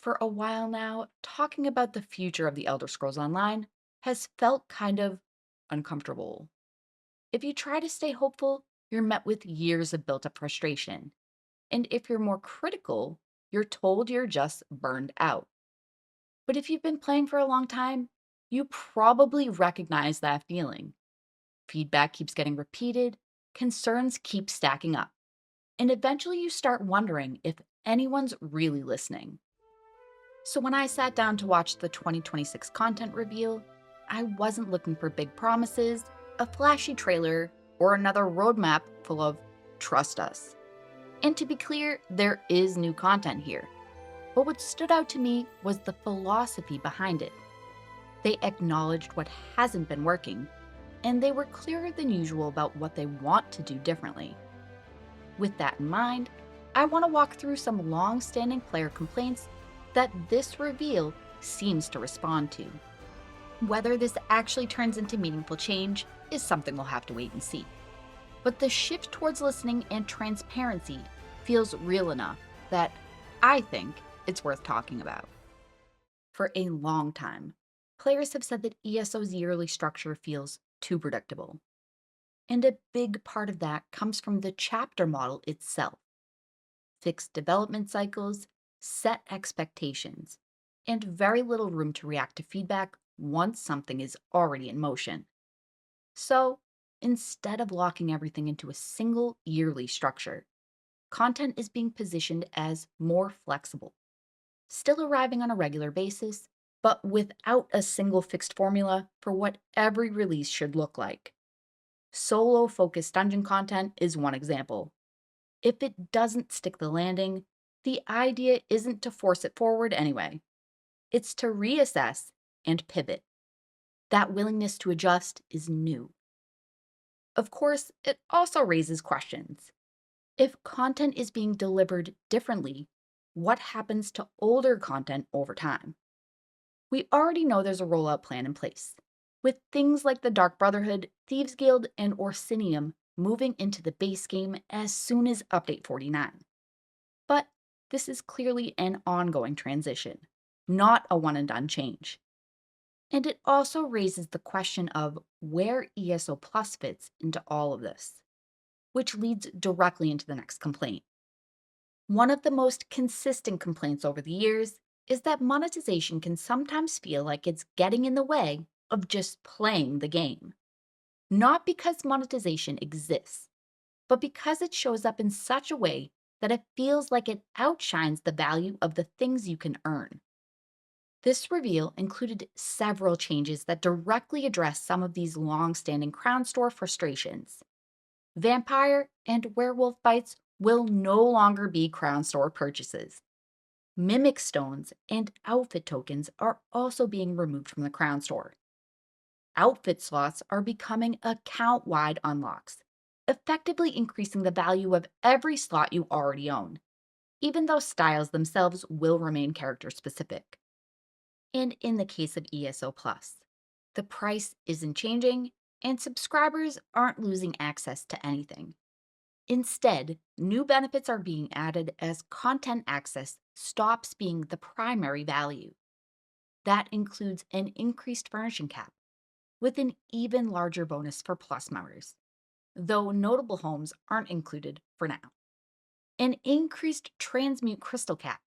For a while now, talking about the future of the Elder Scrolls Online has felt kind of uncomfortable. If you try to stay hopeful, you're met with years of built up frustration. And if you're more critical, you're told you're just burned out. But if you've been playing for a long time, you probably recognize that feeling. Feedback keeps getting repeated, concerns keep stacking up, and eventually you start wondering if anyone's really listening. So when I sat down to watch the 2026 content reveal, I wasn't looking for big promises, a flashy trailer, or another roadmap full of trust us. And to be clear, there is new content here. But what stood out to me was the philosophy behind it. They acknowledged what hasn't been working, and they were clearer than usual about what they want to do differently. With that in mind, I want to walk through some long standing player complaints that this reveal seems to respond to. Whether this actually turns into meaningful change is something we'll have to wait and see. But the shift towards listening and transparency feels real enough that I think it's worth talking about. For a long time, players have said that ESO's yearly structure feels too predictable. And a big part of that comes from the chapter model itself: fixed development cycles, set expectations, and very little room to react to feedback once something is already in motion. So, instead of locking everything into a single yearly structure, content is being positioned as more flexible, still arriving on a regular basis, but without a single fixed formula for what every release should look like. Solo focused dungeon content is one example. If it doesn't stick the landing, the idea isn't to force it forward anyway. It's to reassess and pivot. That willingness to adjust is new. Of course, it also raises questions. If content is being delivered differently, what happens to older content over time? We already know there's a rollout plan in place, with things like the Dark Brotherhood, Thieves Guild, and Orsinium moving into the base game as soon as Update 49. But this is clearly an ongoing transition, not a one and done change. And it also raises the question of where ESO Plus fits into all of this, which leads directly into the next complaint. One of the most consistent complaints over the years is that monetization can sometimes feel like it's getting in the way of just playing the game. Not because monetization exists, but because it shows up in such a way that it feels like it outshines the value of the things you can earn. This reveal included several changes that directly address some of these long standing Crown Store frustrations. Vampire and werewolf fights will no longer be Crown Store purchases. Mimic stones and outfit tokens are also being removed from the Crown Store. Outfit slots are becoming account wide unlocks, effectively increasing the value of every slot you already own, even though styles themselves will remain character specific. And in the case of ESO Plus, the price isn't changing and subscribers aren't losing access to anything. Instead, new benefits are being added as content access stops being the primary value. That includes an increased furnishing cap, with an even larger bonus for Plus members, though notable homes aren't included for now. An increased transmute crystal cap,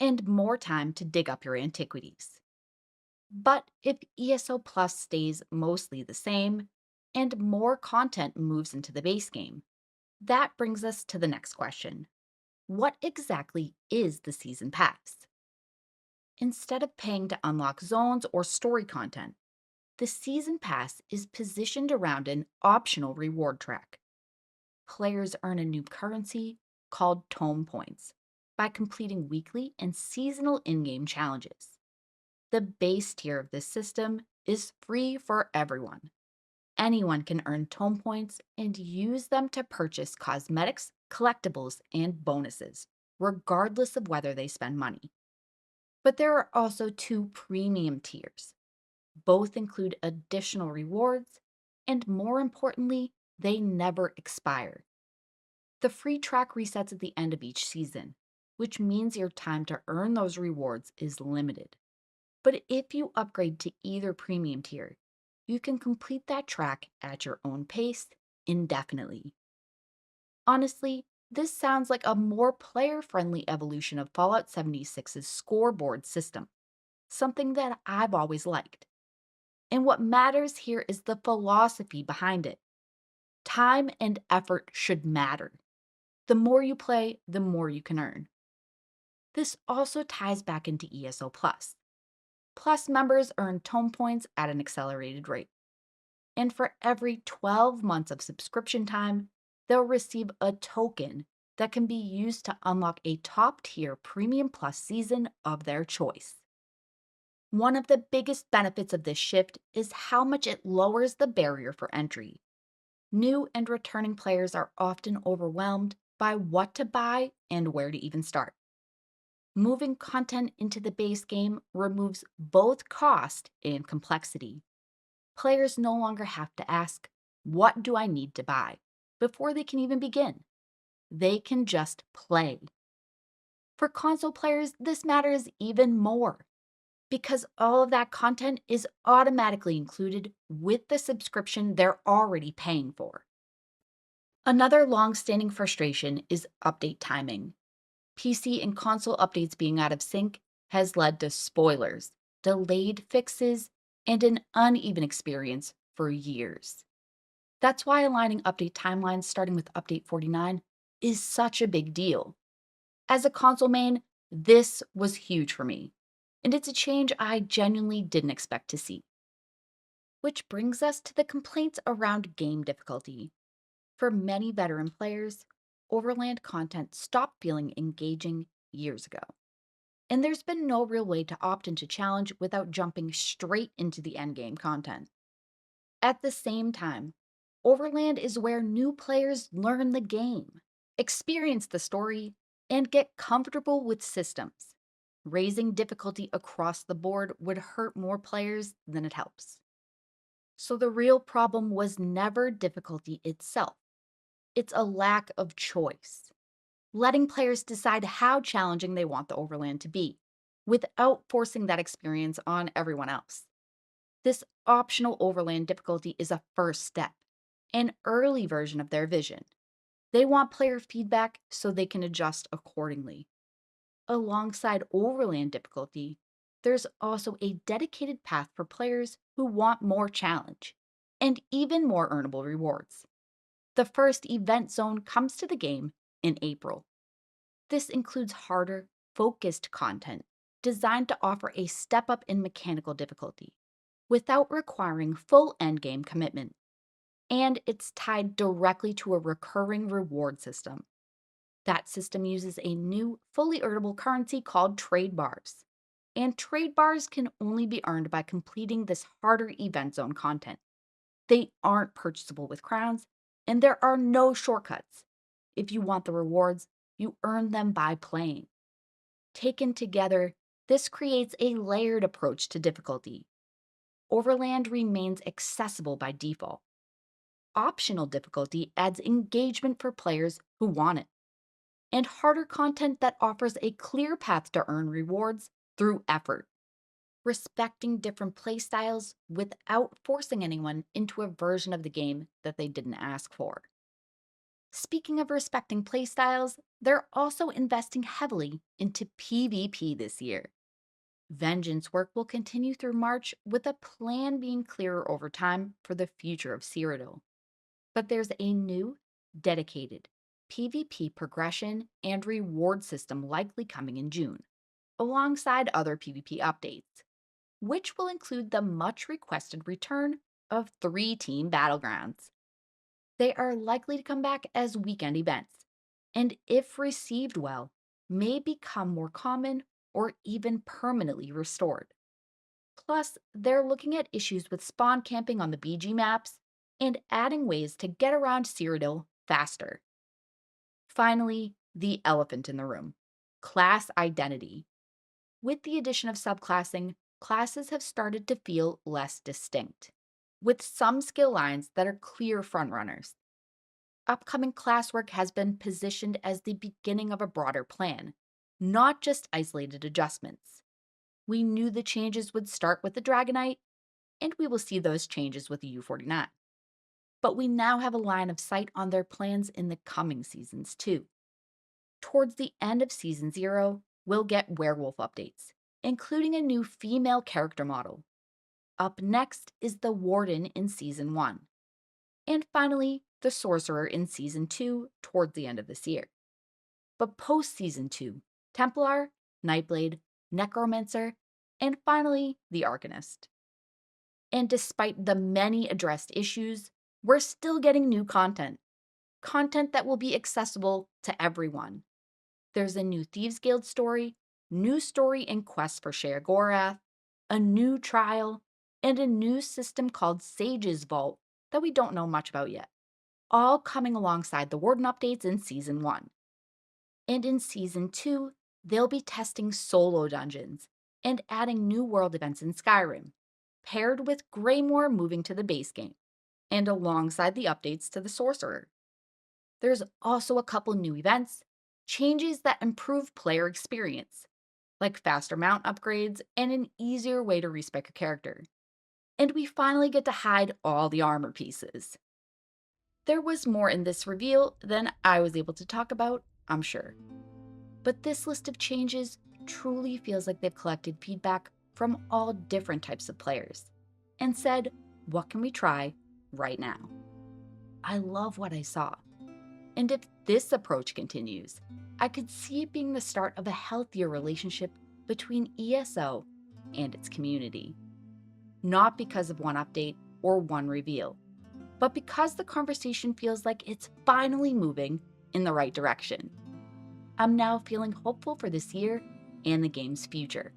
and more time to dig up your antiquities. But if ESO Plus stays mostly the same, and more content moves into the base game, that brings us to the next question. What exactly is the Season Pass? Instead of paying to unlock zones or story content, the Season Pass is positioned around an optional reward track. Players earn a new currency called Tome Points by completing weekly and seasonal in game challenges. The base tier of this system is free for everyone. Anyone can earn Tome Points and use them to purchase cosmetics, collectibles, and bonuses, regardless of whether they spend money. But there are also two premium tiers. Both include additional rewards, and more importantly, they never expire. The free track resets at the end of each season, which means your time to earn those rewards is limited. But if you upgrade to either premium tier, you can complete that track at your own pace indefinitely. Honestly, this sounds like a more player friendly evolution of Fallout 76's scoreboard system, something that I've always liked. And what matters here is the philosophy behind it. Time and effort should matter. The more you play, the more you can earn. This also ties back into ESO Plus. Plus members earn tome points at an accelerated rate. And for every 12 months of subscription time, they'll receive a token that can be used to unlock a top tier Premium Plus season of their choice. One of the biggest benefits of this shift is how much it lowers the barrier for entry. New and returning players are often overwhelmed by what to buy and where to even start. Moving content into the base game removes both cost and complexity. Players no longer have to ask, "What do I need to buy?" before they can even begin. They can just play. For console players, this matters even more because all of that content is automatically included with the subscription they're already paying for. Another long-standing frustration is update timing. PC and console updates being out of sync has led to spoilers, delayed fixes, and an uneven experience for years. That's why aligning update timelines starting with update 49 is such a big deal. As a console main, this was huge for me, and it's a change I genuinely didn't expect to see. Which brings us to the complaints around game difficulty. For many veteran players, Overland content stopped feeling engaging years ago. And there's been no real way to opt into challenge without jumping straight into the endgame content. At the same time, Overland is where new players learn the game, experience the story, and get comfortable with systems. Raising difficulty across the board would hurt more players than it helps. So the real problem was never difficulty itself. It's a lack of choice. Letting players decide how challenging they want the Overland to be, without forcing that experience on everyone else. This optional Overland difficulty is a first step, an early version of their vision. They want player feedback so they can adjust accordingly. Alongside Overland difficulty, there's also a dedicated path for players who want more challenge and even more earnable rewards. The first event zone comes to the game in April. This includes harder, focused content designed to offer a step up in mechanical difficulty without requiring full endgame commitment. And it's tied directly to a recurring reward system. That system uses a new, fully earnable currency called trade bars. And trade bars can only be earned by completing this harder event zone content. They aren't purchasable with crowns, and there are no shortcuts. If you want the rewards, you earn them by playing. Taken together, this creates a layered approach to difficulty. Overland remains accessible by default. Optional difficulty adds engagement for players who want it, and harder content that offers a clear path to earn rewards through effort, respecting different playstyles without forcing anyone into a version of the game that they didn't ask for. Speaking of respecting playstyles, they're also investing heavily into PvP this year. Vengeance work will continue through March with a plan being clearer over time for the future of Cyrodiil. But there's a new, dedicated PvP progression and reward system likely coming in June, alongside other PvP updates, which will include the much requested return of 3-team battlegrounds. They are likely to come back as weekend events, and if received well, may become more common or even permanently restored. Plus, they're looking at issues with spawn camping on the BG maps and adding ways to get around Cyrodiil faster. Finally, the elephant in the room: class identity. With the addition of subclassing, classes have started to feel less distinct, with some skill lines that are clear frontrunners. Upcoming classwork has been positioned as the beginning of a broader plan, not just isolated adjustments. We knew the changes would start with the Dragonite, and we will see those changes with the U49. But we now have a line of sight on their plans in the coming seasons, too. Towards the end of Season 0, we'll get werewolf updates, including a new female character model. Up next is the Warden in Season 1. And finally, the Sorcerer in Season 2 towards the end of this year. But post Season 2, Templar, Nightblade, Necromancer, and finally, the Arcanist. And despite the many addressed issues, we're still getting new content that will be accessible to everyone. There's a new Thieves Guild story, new story and quest for Share Gorath, a new trial, and a new system called Sage's Vault that we don't know much about yet, all coming alongside the Warden updates in Season 1. And in Season 2, they'll be testing solo dungeons and adding new world events in Skyrim, paired with Greymoor moving to the base game, and alongside the updates to the Sorcerer. There's also a couple new events, changes that improve player experience, like faster mount upgrades and an easier way to respec a character. And we finally get to hide all the armor pieces. There was more in this reveal than I was able to talk about, I'm sure. But this list of changes truly feels like they've collected feedback from all different types of players and said, what can we try right now? I love what I saw. And if this approach continues, I could see it being the start of a healthier relationship between ESO and its community. Not because of one update or one reveal, but because the conversation feels like it's finally moving in the right direction. I'm now feeling hopeful for this year and the game's future.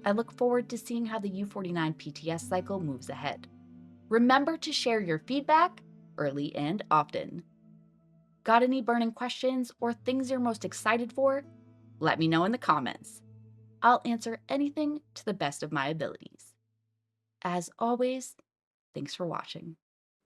I look forward to seeing how the U49 PTS cycle moves ahead. Remember to share your feedback early and often. Got any burning questions or things you're most excited for? Let me know in the comments. I'll answer anything to the best of my abilities. As always, thanks for watching.